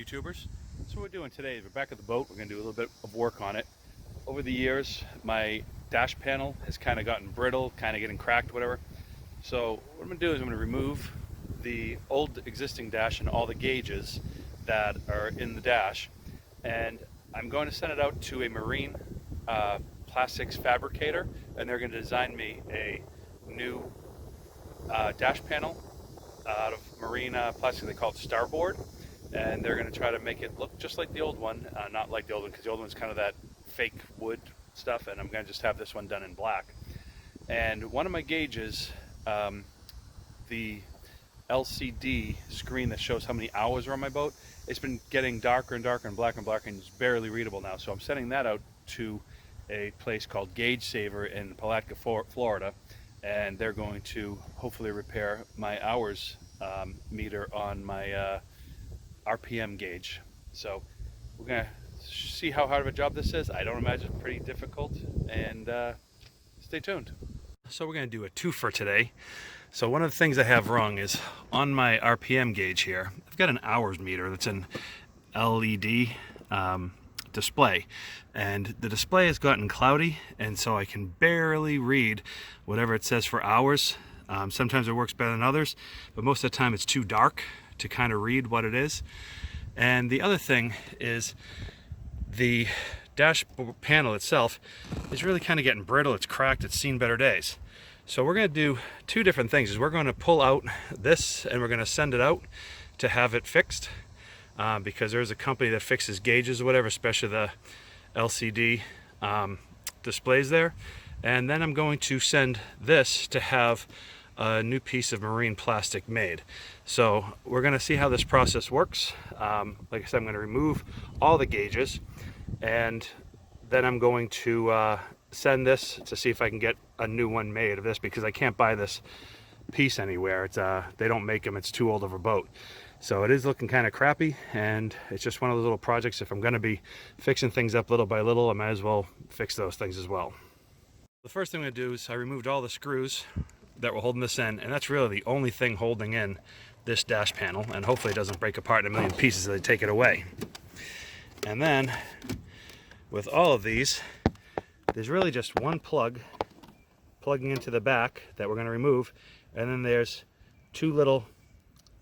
YouTubers. So what we're doing today is we're back at the boat. We're going to do a little bit of work on it. Over the years, my dash panel has kind of gotten brittle, kind of getting cracked, whatever. So what I'm going to do is I'm going to remove the old existing dash and all the gauges that are in the dash, and I'm going to send it out to a marine plastics fabricator, and they're going to design me a new dash panel out of marine plastic. They call it Starboard, and they're going to try to make it look just like the old one, not like the old one, because the old one's kind of that fake wood stuff, and I'm going to just have this one done in black. And one of my gauges, the LCD screen that shows how many hours are on my boat, it's been getting darker and darker and blacker, and it's barely readable now. So I'm sending that out to a place called Gauge Saver in Palatka, Florida, and they're going to hopefully repair my hours meter on my RPM gauge. So we're gonna see how hard of a job this is. I don't imagine it's pretty difficult, and stay tuned. So we're gonna do a twofer today. So one of the things I have wrong is on my RPM gauge here, I've got an hours meter that's an LED display, and the display has gotten cloudy, and so I can barely read whatever it says for hours. Sometimes it works better than others, but most of the time it's too dark to kind of read what it is. And the other thing is the dashboard panel itself is really kind of getting brittle. It's cracked. It's seen better days. So we're going to do two different things. Is we're going to pull out this and we're going to send it out to have it fixed, because there's a company that fixes gauges or whatever, especially the LCD displays there. And then I'm going to send this to have a new piece of marine plastic made. So we're going to see how this process works. Like I said, I'm going to remove all the gauges, and then I'm going to send this to see if I can get a new one made of this, because I can't buy this piece anywhere. It's they don't make them. It's too old of a boat. So it is looking kind of crappy, and it's just one of those little projects. If I'm going to be fixing things up little by little, I might as well fix those things as well. The first thing I'm going to do is I removed all the screws that were holding this in, and that's really the only thing holding in this dash panel, and hopefully it doesn't break apart in a million pieces as I take it away. And then with all of these, there's really just one plug plugging into the back that we're going to remove, and then there's two little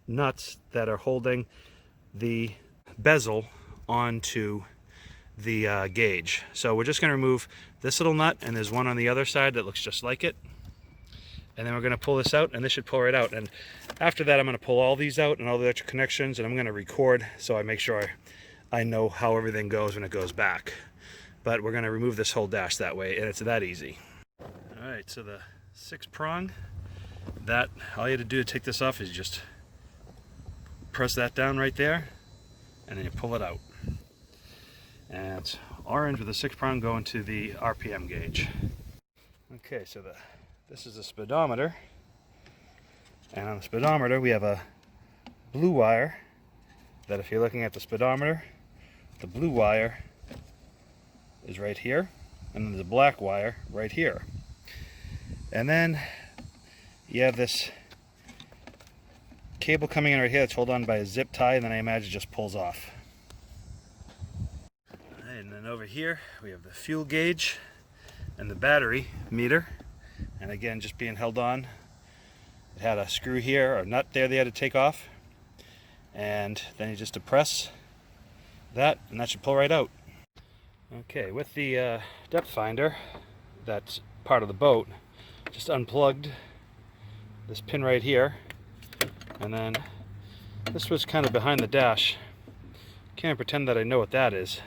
nuts that are holding the bezel onto the gauge. So we're just going to remove this little nut, and there's one on the other side that looks just like it, and then we're going to pull this out, and this should pull right out. And after that, I'm going to pull all these out and all the extra connections, and I'm going to record so I make sure I know how everything goes when it goes back. But we're going to remove this whole dash that way, and it's that easy. Alright, so the 6-prong, that all you have to do to take this off is just press that down right there, and then you pull it out. And it's orange with a 6-prong going to the RPM gauge. Okay, so this is a speedometer, and on the speedometer we have a blue wire that, if you're looking at the speedometer, the blue wire is right here, and then there's a black wire right here. And then you have this cable coming in right here that's held on by a zip tie, and then I imagine it just pulls off. And then over here we have the fuel gauge and the battery meter, and again just being held on. It had a screw here, or a nut there they had to take off, and then you just depress that, and that should pull right out. Okay, with the depth finder that's part of the boat, just unplugged this pin right here, and then this was kind of behind the dash. Can't pretend that I know what that is.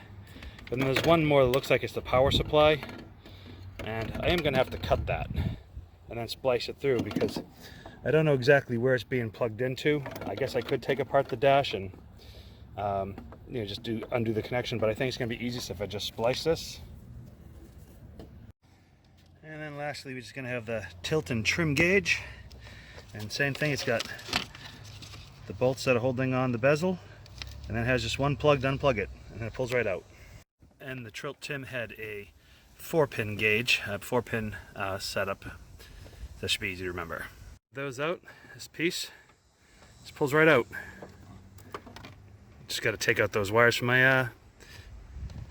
But then there's one more that looks like it's the power supply, and I am going to have to cut that and then splice it through, because I don't know exactly where it's being plugged into. I guess I could take apart the dash and just undo the connection, but I think it's going to be easiest if I just splice this. And then lastly, we're just going to have the tilt and trim gauge, and same thing, it's got the bolts that are holding on the bezel, and then it has just one plug to unplug it, and then it pulls right out. And the tilt Tim had a 4-pin gauge, a 4-pin setup. That should be easy to remember. Those out, this piece just pulls right out. Just got to take out those wires from my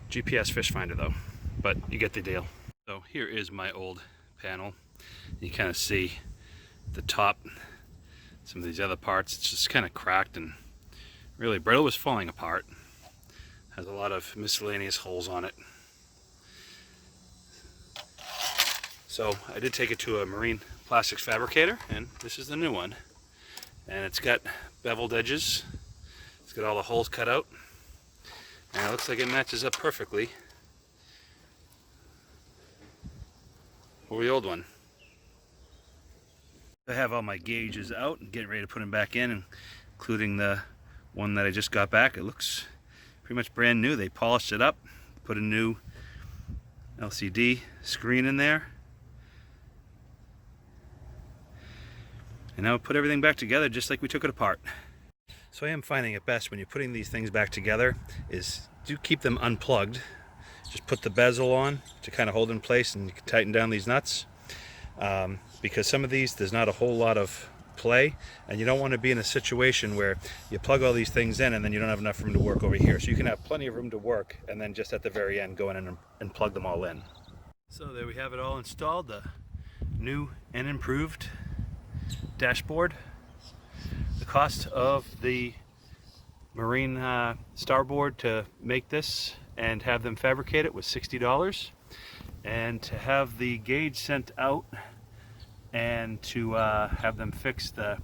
GPS fish finder though, but you get the deal. So here is my old panel. You kind of see the top, some of these other parts, it's just kind of cracked and really brittle, was falling apart. Has a lot of miscellaneous holes on it. So I did take it to a marine plastics fabricator, and this is the new one. And it's got beveled edges. It's got all the holes cut out. And it looks like it matches up perfectly for the old one. I have all my gauges out and getting ready to put them back in, including the one that I just got back. It looks pretty much brand new. They polished it up, put a new LCD screen in there. And now put everything back together just like we took it apart. So I am finding it best when you're putting these things back together is do keep them unplugged. Just put the bezel on to kind of hold in place, and you can tighten down these nuts. Because some of these, there's not a whole lot of play, and you don't want to be in a situation where you plug all these things in and then you don't have enough room to work over here. So you can have plenty of room to work, and then just at the very end go in and plug them all in. So there we have it all installed, the new and improved dashboard. The cost of the marine starboard to make this and have them fabricate it was $60, and to have the gauge sent out and to have them fix the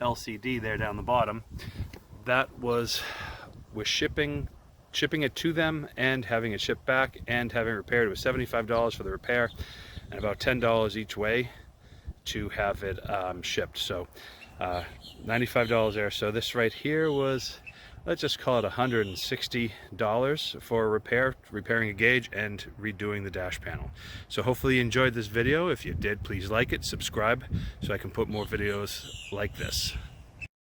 LCD there down the bottom, that was with shipping it to them and having it shipped back and having it repaired. It was $75 for the repair and about $10 each way to have it shipped. So $95 there. So this right here was, let's just call it $160 for repairing a gauge and redoing the dash panel. So hopefully you enjoyed this video. If you did, please like it, subscribe, so I can put more videos like this.